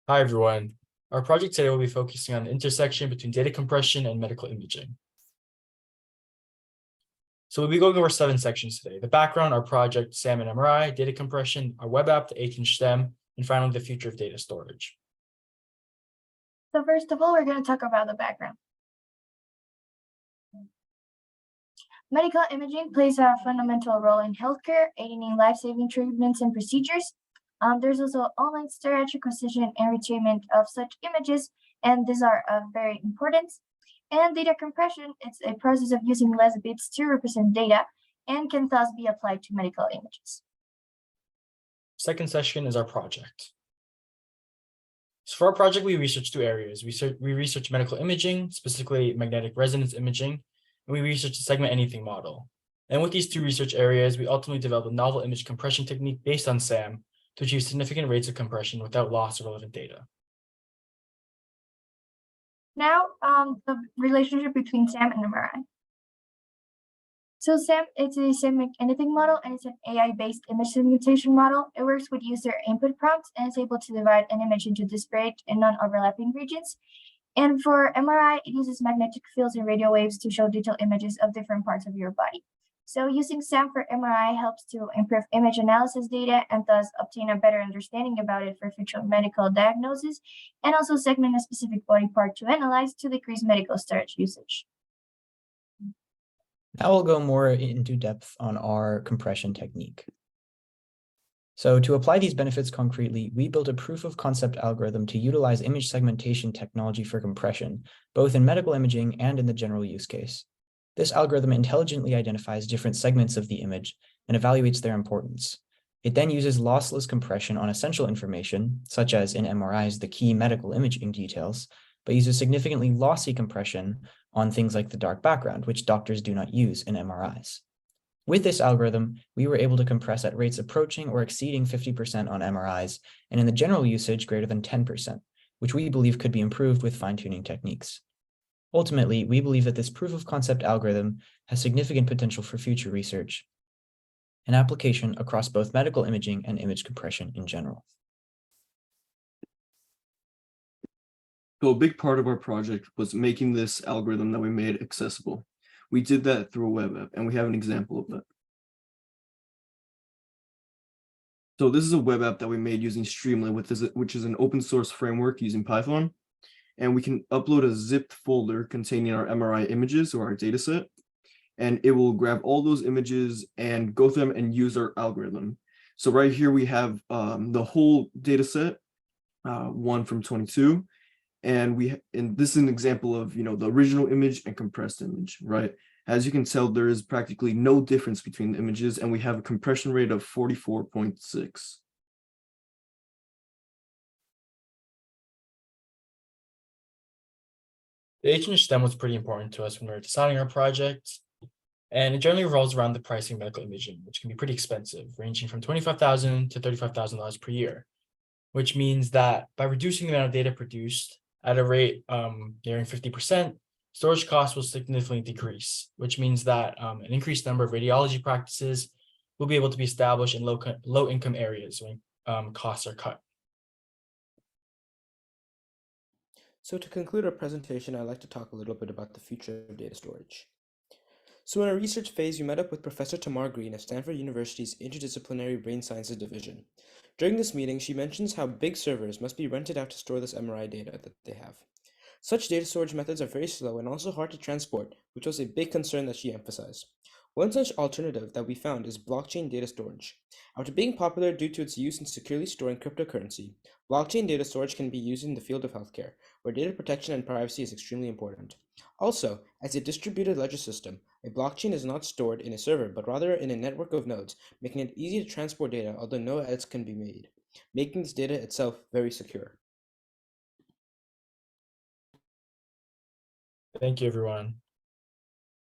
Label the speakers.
Speaker 1: Hi, everyone. Our project today will be focusing on the intersection between data compression and medical imaging. So we'll be going over 7 sections today: the background, our project, SAM and MRI, data compression, our web app, the SHTEM, and finally, the future of data storage.
Speaker 2: So first of all, we're going to talk about the background. Medical imaging plays a fundamental role in healthcare, aiding in life-saving treatments and procedures. There's also online storage, acquisition, and retrieval of such images, and these are very important. And data compression, it's a process of using less bits to represent data and can thus be applied to medical images.
Speaker 1: Second section is our project. So for our project, we researched 2 areas. We researched medical imaging, specifically magnetic resonance imaging, and we researched the segment anything model. And with these 2 research areas, we ultimately developed a novel image compression technique based on SAM to achieve significant rates of compression without loss of relevant data.
Speaker 2: Now, the relationship between SAM and MRI. So SAM, it's a same anything model, and it's an AI-based image segmentation model. It works with user input prompts and is able to divide an image into disparate and non-overlapping regions. And for MRI, it uses magnetic fields and radio waves to show detailed images of different parts of your body. So using SAM for MRI helps to improve image analysis data and thus obtain a better understanding about it for future medical diagnosis, and also segment a specific body part to analyze to decrease medical storage usage.
Speaker 3: Now we'll go more into depth on our compression technique. So to apply these benefits concretely, we built a proof of concept algorithm to utilize image segmentation technology for compression, both in medical imaging and in the general use case. This algorithm intelligently identifies different segments of the image and evaluates their importance. It then uses lossless compression on essential information, such as in MRIs, the key medical imaging details, but uses significantly lossy compression on things like the dark background, which doctors do not use in MRIs. With this algorithm, we were able to compress at rates approaching or exceeding 50% on MRIs, and in the general usage greater than 10%, which we believe could be improved with fine-tuning techniques. Ultimately, we believe that this proof of concept algorithm has significant potential for future research and application across both medical imaging and image compression in general.
Speaker 4: So a big part of our project was making this algorithm that we made accessible. We did that through a web app, and we have an example of that. So this is a web app that we made using Streamlit, which is an open source framework using Python. And we can upload a zipped folder containing our MRI images or our data set, and it will grab all those images and go through them and use our algorithm. So right here we have the whole data set, 1 from 22, and this is an example of the original image and compressed image, right? As you can tell, there is practically no difference between the images, and we have a compression rate of 44.6.
Speaker 1: The STEM was pretty important to us when we were designing our project, and it generally revolves around the pricing of medical imaging, which can be pretty expensive, ranging from $25,000 to $35,000 per year, which means that by reducing the amount of data produced at a rate nearing 50%, storage costs will significantly decrease, which means that an increased number of radiology practices will be able to be established in low-income areas when costs are cut.
Speaker 5: So to conclude our presentation, I'd like to talk a little bit about the future of data storage. So in our research phase, we met up with Professor Tamar Green of Stanford University's Interdisciplinary Brain Sciences Division. During this meeting, she mentions how big servers must be rented out to store this MRI data that they have. Such data storage methods are very slow and also hard to transport, which was a big concern that she emphasized. One such alternative that we found is blockchain data storage. After being popular due to its use in securely storing cryptocurrency, blockchain data storage can be used in the field of healthcare, where data protection and privacy is extremely important. Also, as a distributed ledger system, a blockchain is not stored in a server, but rather in a network of nodes, making it easy to transport data, although no edits can be made, making this data itself very secure.
Speaker 1: Thank you, everyone.